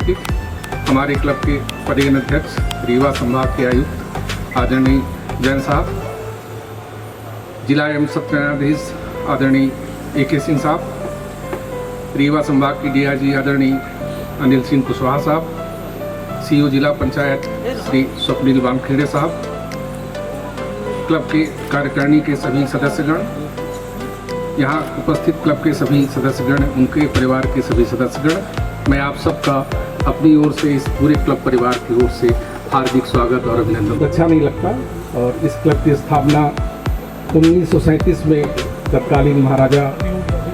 अतिथि, हमारे क्लब के पदेन अध्यक्ष रीवा संभाग के आयुक्त आदरणीय जैन साहब, जिला एवं सत्र न्यायाधीश आदरणीय AK सिंह साहब, रीवा संभाग की DIG आदरणीय अनिल सिंह कुशवाहा साहब, CO जिला पंचायत श्री स्वप्निल वानखेड़े साहब, क्लब के कार्यकारिणी के सभी सदस्यगण, यहाँ उपस्थित क्लब के सभी सदस्यगण, उनके परिवार के सभी सदस्यगण, मैं आप सबका अपनी ओर से, इस पूरे क्लब परिवार की ओर से हार्दिक स्वागत और अभिनंदन। अच्छा नहीं लगता, और इस क्लब की स्थापना 1937 में तत्कालीन महाराजा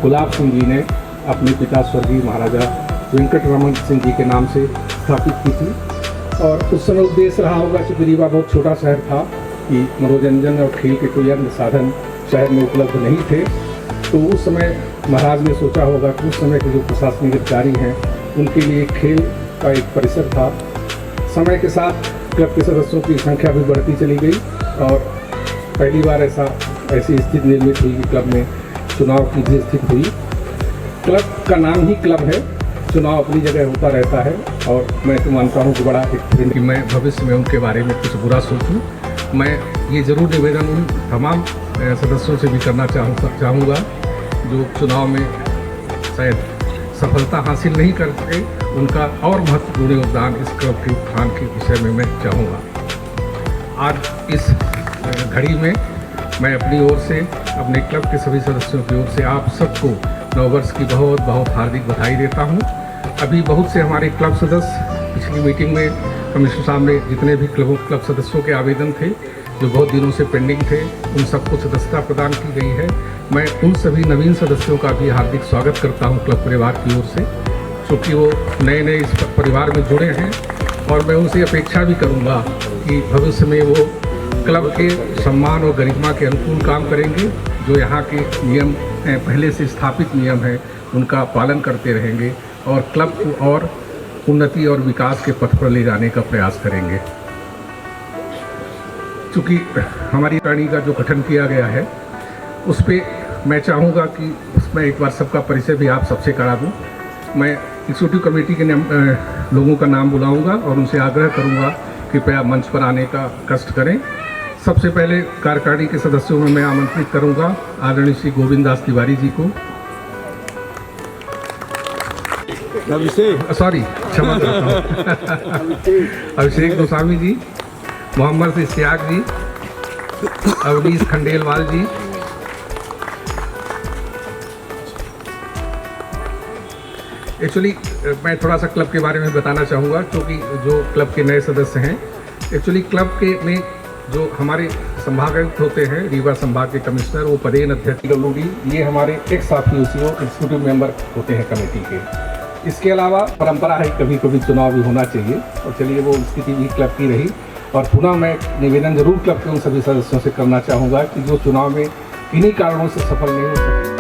गुलाब सिंह जी ने अपने पिता स्वर्गीय महाराजा वेंकटरमण सिंह जी के नाम से स्थापित की थी। और उस समय उद्देश्य रहा होगा, चूँकि रीवा बहुत छोटा शहर था, कि मनोरंजन और खेल के कोई अन्य साधन शहर में उपलब्ध नहीं थे, तो उस समय महाराज ने सोचा होगा कि उस समय के जो प्रशासनिक अधिकारी हैं उनके लिए खेल का एक परिसर था। समय के साथ क्लब के सदस्यों की संख्या भी बढ़ती चली गई और पहली बार ऐसी स्थिति निर्मित हुई कि क्लब में चुनाव की भी स्थिति हुई। क्लब का नाम ही क्लब है, चुनाव अपनी जगह होता रहता है, और मैं तो मानता हूँ कि बड़ा एक कि मैं भविष्य में उनके बारे में कुछ बुरा सोचूं। मैं ये ज़रूर निवेदन उन तमाम सदस्यों से भी करना चाहूँगा जो चुनाव में शायद सफलता हासिल नहीं करते, उनका और महत्वपूर्ण योगदान इस क्लब के उत्थान के विषय में मैं चाहूँगा। आज इस घड़ी में मैं अपनी ओर से, अपने क्लब के सभी सदस्यों की ओर से आप सबको नववर्ष की बहुत बहुत हार्दिक बधाई देता हूँ। अभी बहुत से हमारे क्लब सदस्य, पिछली मीटिंग में कमिश्नर साहब ने जितने भी क्लब सदस्यों के आवेदन थे जो बहुत दिनों से पेंडिंग थे, उन सबको सदस्यता प्रदान की गई है। मैं उन सभी नवीन सदस्यों का भी हार्दिक स्वागत करता हूं क्लब परिवार की ओर से, क्योंकि वो नए नए इस परिवार में जुड़े हैं, और मैं उनसे अपेक्षा भी करूंगा कि भविष्य में वो क्लब के सम्मान और गरिमा के अनुकूल काम करेंगे। जो यहाँ के नियम पहले से स्थापित नियम हैं उनका पालन करते रहेंगे और क्लब को और उन्नति और विकास के पथ पर ले जाने का प्रयास करेंगे। चूँकि हमारी प्राणी का जो गठन किया गया है उस पर मैं चाहूँगा कि उसमें एक बार सबका परिचय भी आप सबसे करा दूँ। मैं एग्जीक्यूटिव कमेटी के लोगों का नाम बुलाऊंगा और उनसे आग्रह करूँगा कृपया मंच पर आने का कष्ट करें। सबसे पहले कार्यकारिणी के सदस्यों में मैं आमंत्रित करूँगा आदरणीय श्री गोविंद दास तिवारी जी को, क्षमा चाहता हूँ, अभिषेक गोस्वामी जी, मोहम्मद इश्तियाक जी, अवनीश खंडेलवाल जी, एक्चुअली मैं थोड़ा सा क्लब के बारे में बताना चाहूँगा, क्योंकि जो क्लब के नए सदस्य हैं, एक्चुअली क्लब के में जो हमारे संभागायुक्त होते हैं, रीवा संभाग के कमिश्नर, वो पदेन अध्यक्ष WD, ये हमारे एक साथी एग्जीक्यूटिव मेंबर होते हैं कमेटी के। इसके अलावा परंपरा है कभी कभी चुनाव भी होना चाहिए, और चलिए वो स्थिति भी क्लब की रही। और पुनः मैं निवेदन जरूर क्लब के उन सभी सदस्यों से करना चाहूँगा कि जो चुनाव में इन्हीं कारणों से सफल नहीं हो सके,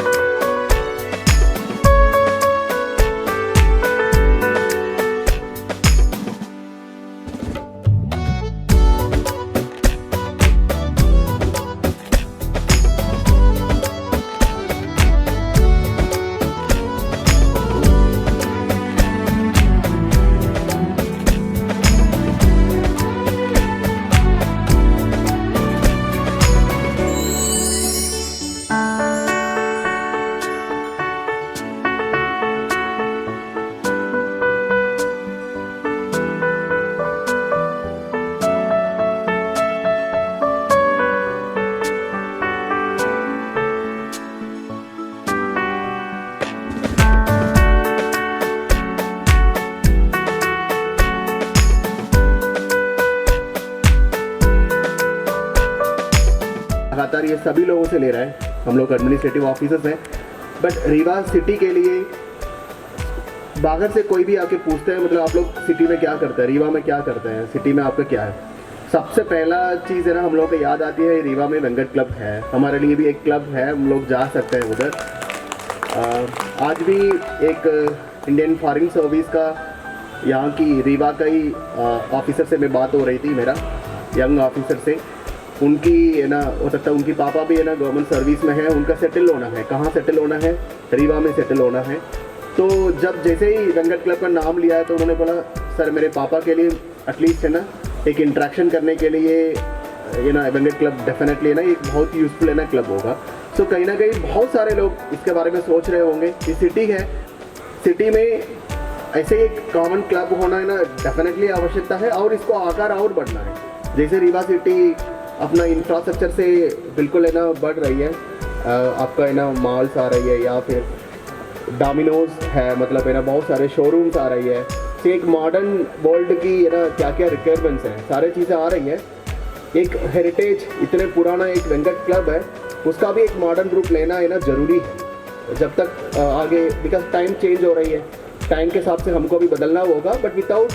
लगातार ये सभी लोगों से ले रहा है, हम लोग एडमिनिस्ट्रेटिव ऑफिसर्स हैं, बट रीवा सिटी के लिए बाहर से कोई भी आके पूछते हैं मतलब आप लोग सिटी में क्या करते हैं, रीवा में क्या करते हैं, सिटी में आपका क्या है, सबसे पहला चीज़ है ना हम लोग को याद आती है रीवा में वेंकट क्लब है, हमारे लिए भी एक क्लब है, हम लोग जा सकते हैं उधर। आज भी एक इंडियन फॉरेन सर्विस का यहाँ की रीवा का ही ऑफिसर से मैं बात हो रही थी, मेरा यंग ऑफिसर से, उनकी है ना हो सकता है उनकी पापा भी है ना गवर्नमेंट सर्विस में है, उनका सेटल होना है, कहाँ सेटल होना है, रीवा में सेटल होना है। तो जब जैसे ही वेंकट क्लब का नाम लिया है तो उन्होंने बोला सर मेरे पापा के लिए एटलीस्ट है ना एक इंट्रैक्शन करने के लिए ये ना वेंकट क्लब डेफिनेटली है ना एक बहुत यूज़फुल है ना क्लब होगा। सो कहीं ना कहीं बहुत सारे लोग इसके बारे में सोच रहे होंगे कि सिटी है, सिटी में ऐसे एक कॉमन क्लब होना है ना डेफिनेटली आवश्यकता है और इसको आकार और बढ़ना है। जैसे रीवा सिटी अपना इंफ्रास्ट्रक्चर से बिल्कुल है ना बढ़ रही है, आपका है ना मॉल्स आ रही है या फिर डोमिनोज है, मतलब है ना बहुत सारे शोरूम्स आ रही है, तो एक मॉडर्न वर्ल्ड की है ना क्या क्या रिक्वायरमेंट्स हैं सारी चीज़ें आ रही हैं। एक हेरिटेज इतने पुराना एक वेंकट क्लब है उसका भी एक मॉडर्न रूप लेना है ना ज़रूरी है जब तक आगे, बिकॉज टाइम चेंज हो रही है, टाइम के हिसाब से हमको भी बदलना होगा but without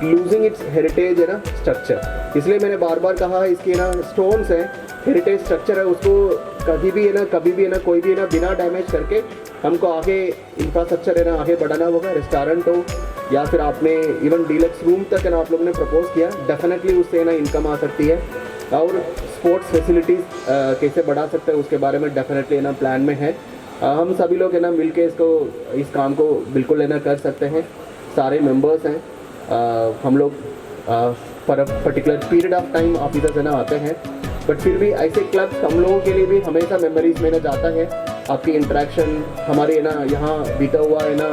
losing its heritage है ना स्ट्रक्चर। इसलिए मैंने बार बार कहा है इसके ना स्टोन्स हैं, हेरिटेज स्ट्रक्चर है, उसको कभी भी है ना कोई भी है ना बिना डैमेज करके हमको आगे इंफ्रास्ट्रक्चर है ना आगे बढ़ाना होगा। रेस्टोरेंट हो या फिर आपने इवन डीलक्स रूम तक है ना आप लोगों ने प्रपोज किया, डेफिनेटली उससे ना इनकम आ सकती है और स्पोर्ट्स फैसिलिटीज़ कैसे बढ़ा सकते हैं उसके बारे में डेफिनेटली है ना प्लान में है। हम सभी लोग है ना मिलके इस काम को बिल्कुल है ना कर सकते हैं, सारे मेंबर्स हैं, हम लोग पर particular period of time officers है ना आते हैं बट फिर भी ऐसे क्लब्स हम लोगों के लिए भी हमेशा मेमोरीज में ना जाता है। आपकी इंटरेक्शन हमारे है ना यहाँ बीता हुआ है ना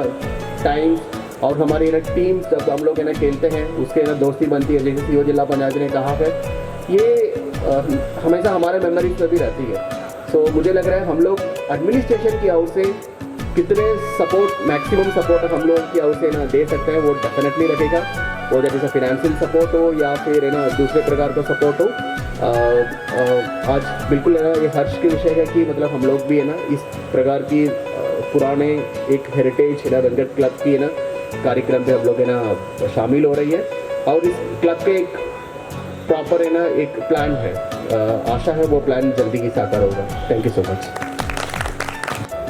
टाइम और हमारी है ना टीम जब हम लोग है ना खेलते हैं उसके ना दोस्ती बनती है, जैसे सीओ जिला पंचायत ने कहा है, ये हमेशा हमारे मेमोरीज में भी रहती है। सो मुझे लग रहा है हम लोग एडमिनिस्ट्रेशन की ओर से कितने सपोर्ट, मैक्सिमम सपोर्ट हम लोग की ओर से ना दे सकते हैं वो डेफिनेटली रखेगा, वो जैसे फाइनेंशियल सपोर्ट हो या फिर है ना दूसरे प्रकार का सपोर्ट हो। आज बिल्कुल है ना ये हर्ष के विषय है कि मतलब हम लोग भी है ना इस प्रकार की पुराने एक हेरिटेज है ना वेंकट क्लब की है ना कार्यक्रम पे हम लोग है ना शामिल हो रही है और इस क्लब के एक प्रॉपर है ना एक प्लान है, आशा है वो प्लान जल्दी ही साकार होगा। Thank you so much.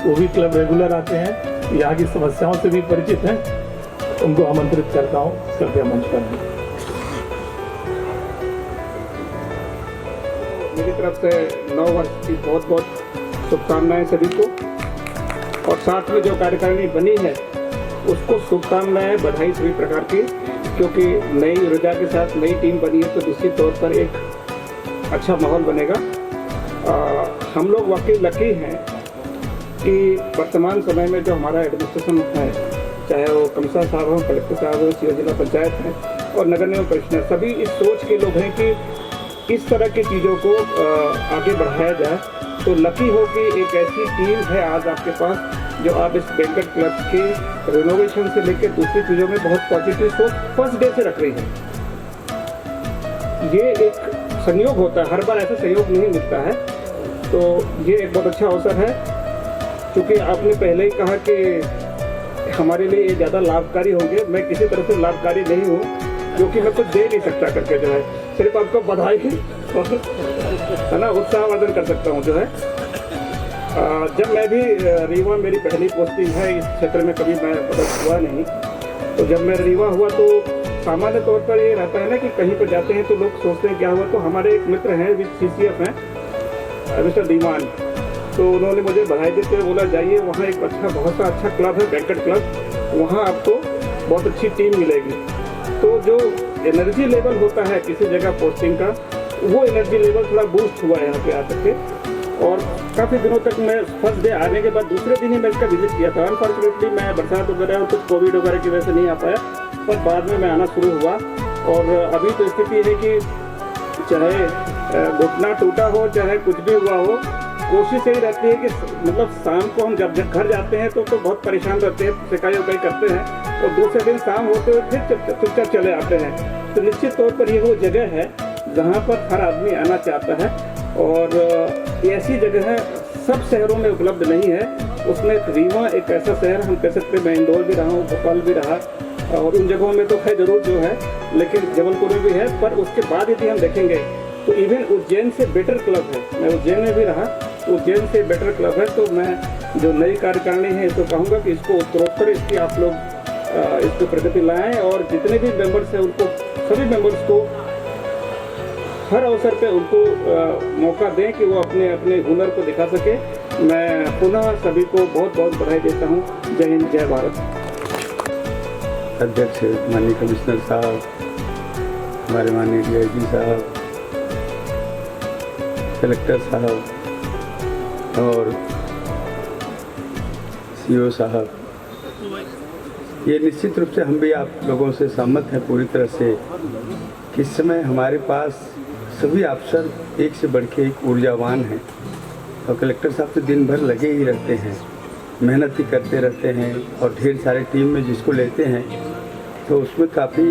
वो भी क्लब रेगुलर आते हैं, यहाँ की समस्याओं से भी परिचित हैं, उनको आमंत्रित करता हूँ कृपया मंच पर। मेरी तरफ से 9 वर्ष की बहुत बहुत शुभकामनाएं सभी को और साथ में जो कार्यकारिणी बनी है उसको शुभकामनाएं, बधाई सभी प्रकार की, क्योंकि नई ऊर्जा के साथ नई टीम बनी है तो निश्चित तौर पर एक अच्छा माहौल बनेगा। हम लोग वाकई लकी हैं कि वर्तमान समय में जो हमारा एडमिनिस्ट्रेशन है, चाहे वो कमिश्नर साहब हों, कलेक्टर साहब हों, सीओ जिला पंचायत हैं और नगर निगम कमिश्नर, सभी इस सोच के लोग हैं कि इस तरह की चीज़ों को आगे बढ़ाया जाए। तो लकी हो कि एक ऐसी टीम है आज आपके पास जो आप इस वेंकट क्लब के रिनोवेशन से लेकर दूसरी चीज़ों में बहुत पॉजिटिव सोच फर्स्ट डे से रख रही है। ये एक संयोग होता है, हर बार ऐसा सहयोग नहीं मिलता है, तो ये एक बहुत अच्छा अवसर है। क्योंकि आपने पहले ही कहा कि हमारे लिए ये ज़्यादा लाभकारी होंगे, मैं किसी तरह से लाभकारी नहीं हूँ क्योंकि मैं कुछ दे नहीं सकता करके जो है सिर्फ आपको बधाई है ना उत्साहवर्धन कर सकता हूँ जो है। जब मैं भी रीवा, मेरी पहली पोस्टिंग है इस क्षेत्र में, कभी मैं पदस्थ हुआ नहीं, तो जब मैं रीवा हुआ तो सामान्य तौर पर ये रहता है ना कि कहीं पर जाते हैं तो लोग सोचते हैं क्या हुआ। तो हमारे एक मित्र हैं CCF हैं मिस्टर दीवान, तो उन्होंने मुझे बधाई देते हुए बोला जाइए वहाँ एक बहुत सा अच्छा क्लब है वेंकट क्लब, वहाँ आपको बहुत अच्छी टीम मिलेगी। तो जो एनर्जी लेवल होता है किसी जगह पोस्टिंग का, वो एनर्जी लेवल थोड़ा बूस्ट हुआ है यहाँ पे आकर के। और काफ़ी दिनों तक मैं फर्स्ट डे आने के बाद दूसरे दिन ही मैं इसका विजिट किया था। अनफॉर्चुनेटली मैं बरसात वगैरह और कुछ कोविड वगैरह की वजह से नहीं आ पाया, पर बाद में मैं आना शुरू हुआ। और अभी तो स्थिति है कि चाहे घुटना टूटा हो चाहे कुछ भी हुआ हो, कोशिश यही रहती है कि मतलब शाम को हम जब घर जाते हैं तो बहुत परेशान रहते हैं, सिकाई उकाई करते हैं और दूसरे दिन शाम होते हुए फिर चुपचाप चले आते हैं। तो निश्चित तौर पर ये वो जगह है जहाँ पर हर आदमी आना चाहता है और ऐसी जगह है सब शहरों में उपलब्ध नहीं है। उसमें रीवा एक ऐसा शहर, हम कह सकते हैं, मैं इंदौर भी रहा हूँ, भोपाल भी रहा और उन जगहों में तो है जरूर जो है, लेकिन जबलपुर में भी है। पर उसके बाद यदि हम देखेंगे तो इवन उज्जैन से बेटर क्लब है। मैं उज्जैन में भी रहा, उज्जैन से बेटर क्लब है। तो मैं जो नई कार्यकारिणी है तो कहूँगा कि इसको उत्तरोत्तर इसकी आप लोग इसको प्रगति लाएँ और जितने भी मेंबर्स हैं उनको, सभी मेंबर्स को हर अवसर पे उनको मौका दें कि वो अपने अपने हुनर को दिखा सके। मैं पुनः सभी को बहुत बहुत बधाई देता हूँ। जय हिंद, जय भारत। अध्यक्ष माननीय कमिश्नर साहब, हमारे माननीय DIG साहब, कलेक्टर साहब और CO साहब, ये निश्चित रूप से हम भी आप लोगों से सहमत हैं पूरी तरह से कि इस समय हमारे पास सभी अफसर एक से बढ़ के एक ऊर्जावान हैं और कलेक्टर साहब तो दिन भर लगे ही रहते हैं, मेहनत ही करते रहते हैं और ढेर सारे टीम में जिसको लेते हैं तो उसमें काफ़ी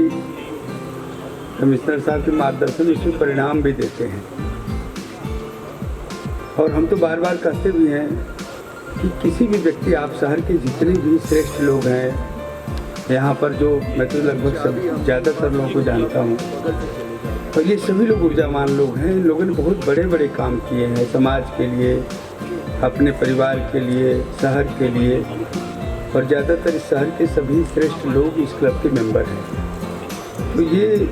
कमिश्नर साहब के मार्गदर्शन उसमें परिणाम भी देते हैं। और हम तो बार बार कहते भी हैं कि किसी भी व्यक्ति, आप शहर के जितने भी श्रेष्ठ लोग हैं यहाँ पर, जो मैं तो लगभग सब ज़्यादातर लोगों को जानता हूँ, और ये सभी लोग ऊर्जावान लोग हैं। इन लोगों ने बहुत बड़े बड़े काम किए हैं समाज के लिए, अपने परिवार के लिए, शहर के लिए, और ज़्यादातर इस शहर के सभी श्रेष्ठ लोग इस क्लब के मेंबर हैं। तो ये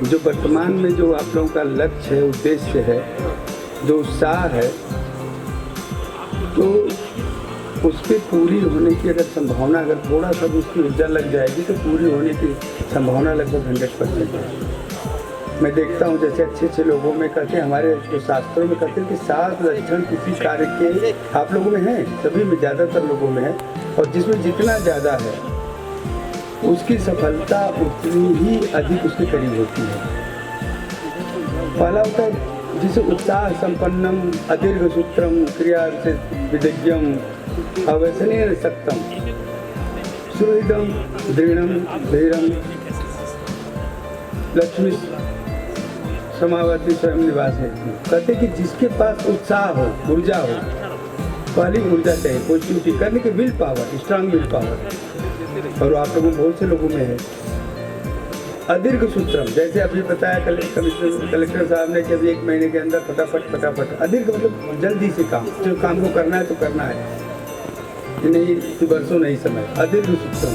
जो वर्तमान में जो आप लोगों का लक्ष्य है, उद्देश्य है, जो उत्साह है, तो उस पर पूरी होने की अगर संभावना, अगर थोड़ा सा भी उसकी ऊर्जा लग जाएगी तो पूरी होने की संभावना लगभग 100% है। मैं देखता हूँ जैसे अच्छे अच्छे लोगों में कहते हैं, हमारे जो शास्त्रों में कहते हैं कि 7 लक्षण किसी कार्य के आप लोगों में हैं, सभी में, ज़्यादातर लोगों में है, और जिसमें जितना ज़्यादा है उसकी सफलता उतनी ही अधिक उसके करीब होती है। पहला होता है जिसे उत्साह संपन्नम अदीर्घ सूत्रम क्रिया से विदग्यम अवसनीय सक्तम सुहृदम दृढ़म धीरम लक्ष्मी समावती स्वयं निवास है। कहते कि जिसके पास उत्साह हो, ऊर्जा हो, पहली ऊर्जा चाहिए पॉजिटिविटी करने की, will power, strong will power, और आप लोगों बहुत से लोगों में है। अदीर्घ सूत्रम, जैसे अभी बताया कलेक्टर साहब ने कि अभी 1 महीने के अंदर फटाफट, अदीर्घ मतलब जल्दी से काम, जो काम को करना है तो करना है, कि नहीं वर्षों नहीं समय, अदीर्घ सूत्रम।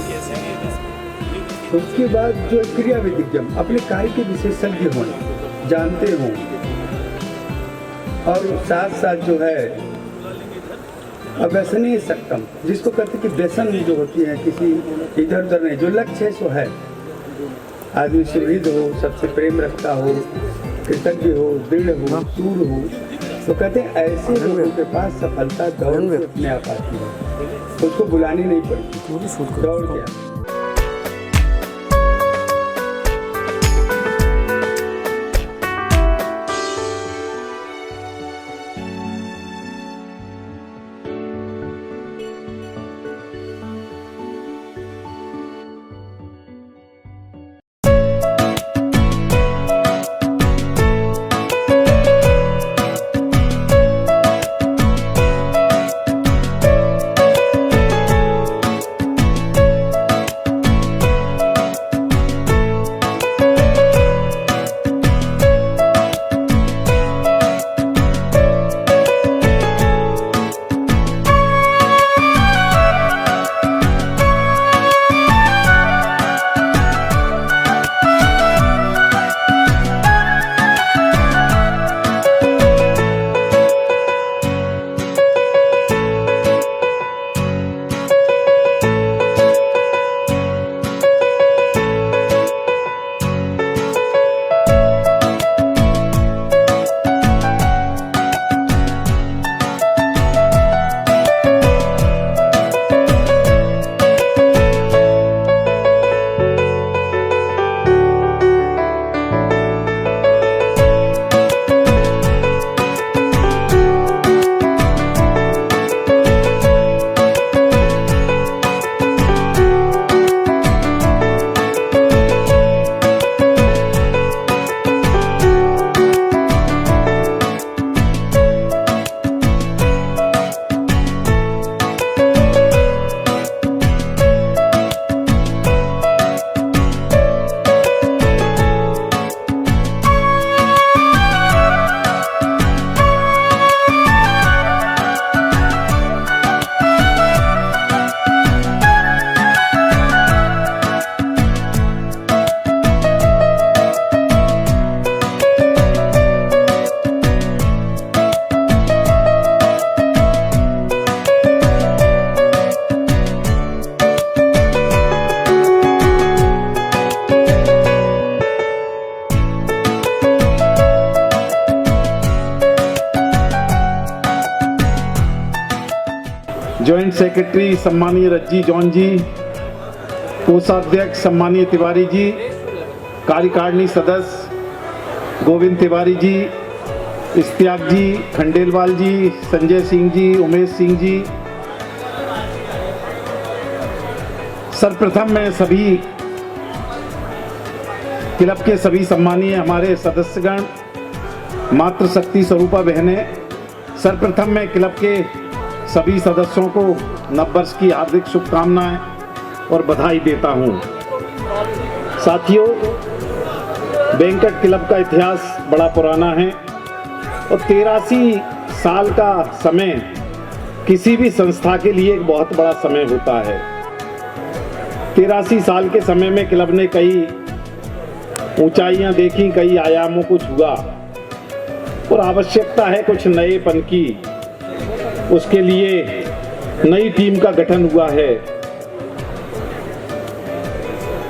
उसके बाद जो क्रिया विदिज्ञम, अपने कार्य के विशेषज्ञ हों, जानते हों, और साथ साथ जो है अव्यसनीय सक्तम, जिसको कहते कि व्यसन जो होती है किसी इधर उधर नहीं, जो लक्ष्य है सो है। आदमी सुहृद हो, सबसे प्रेम रखता हो, कृतज्ञ हो, दृढ़ हो, सूर हो, तो कहते हैं ऐसे लोगों के पास सफलता दौड़ से अपने आप आती है, उसको बुलानी नहीं पड़ती, दौड़ के जॉइंट सेक्रेटरी सम्मानीय रज्जी जॉन जी, कोषाध्यक्ष सम्मानीय तिवारी जी, कार्यकारिणी सदस्य गोविंद तिवारी जी, इश्तियाक जी, खंडेलवाल जी, संजय सिंह जी, उमेश सिंह जी। सर्वप्रथम मैं सभी क्लब के सभी सम्मानीय हमारे सदस्यगण, मातृशक्ति स्वरूपा बहनें, सर्वप्रथम मैं क्लब के सभी सदस्यों को नववर्ष की हार्दिक शुभकामनाएं और बधाई देता हूं। साथियों, बैंकट क्लब का इतिहास बड़ा पुराना है और 83 साल का समय किसी भी संस्था के लिए एक बहुत बड़ा समय होता है। 83 साल के समय में क्लब ने कई ऊंचाइयां देखी, कई आयामों को छुआ और आवश्यकता है कुछ नएपन की। उसके लिए नई टीम का गठन हुआ है।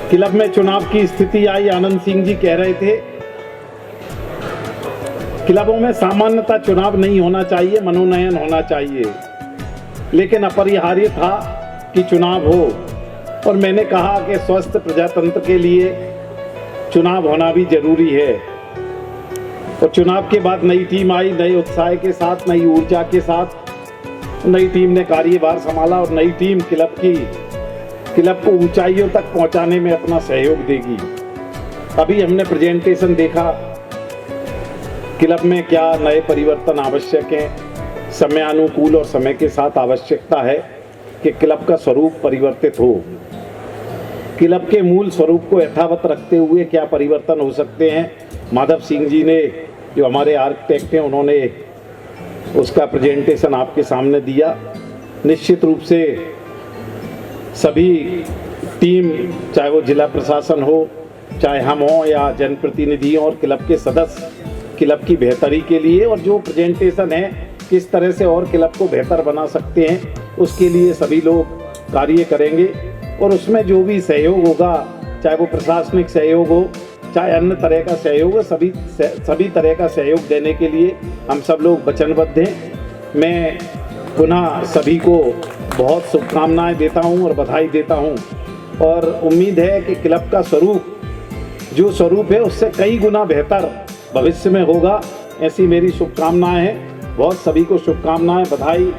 क्लब में चुनाव की स्थिति आई। आनंद सिंह जी कह रहे थे क्लबों में सामान्यतः चुनाव नहीं होना चाहिए, मनोनयन होना चाहिए, लेकिन अपरिहार्य था कि चुनाव हो। और मैंने कहा कि स्वस्थ प्रजातंत्र के लिए चुनाव होना भी जरूरी है। और चुनाव के बाद नई टीम आई, नए उत्साह के साथ, नई ऊर्जा के साथ नई टीम ने कार्यभार संभाला और नई टीम क्लब को ऊंचाइयों तक पहुंचाने में अपना सहयोग देगी। अभी हमने प्रेजेंटेशन देखा, क्लब में क्या नए परिवर्तन आवश्यक हैं। समयानुकूल और समय के साथ आवश्यकता है कि क्लब का स्वरूप परिवर्तित हो। क्लब के मूल स्वरूप को यथावत रखते हुए क्या परिवर्तन हो सकते हैं, माधव सिंह जी ने, जो हमारे आर्किटेक्ट हैं, उन्होंने उसका प्रेजेंटेशन आपके सामने दिया। निश्चित रूप से सभी टीम, चाहे वो जिला प्रशासन हो, चाहे हम हों या जनप्रतिनिधि और क्लब के सदस्य, क्लब की बेहतरी के लिए और जो प्रेजेंटेशन है किस तरह से और क्लब को बेहतर बना सकते हैं, उसके लिए सभी लोग कार्य करेंगे। और उसमें जो भी सहयोग होगा, चाहे वो प्रशासनिक सहयोग हो, चाहे अन्य तरह का सहयोग हो, सभी तरह का सहयोग देने के लिए हम सब लोग वचनबद्ध हैं। मैं पुनः सभी को बहुत शुभकामनाएं देता हूं और बधाई देता हूं और उम्मीद है कि क्लब का स्वरूप, जो स्वरूप है, उससे कई गुना बेहतर भविष्य में होगा। ऐसी मेरी शुभकामनाएं हैं। बहुत सभी को शुभकामनाएं, बधाई।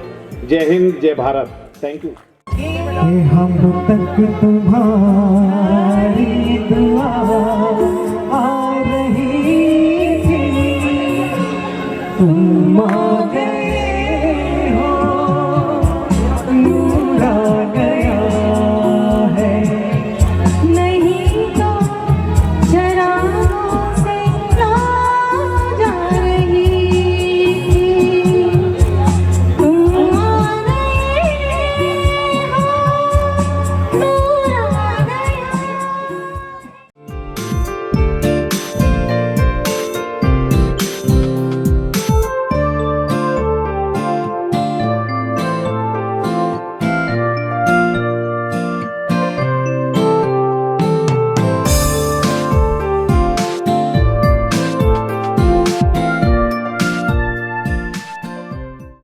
जय हिंद, जय भारत। Thank you. हम तक तुम्हारी दुआ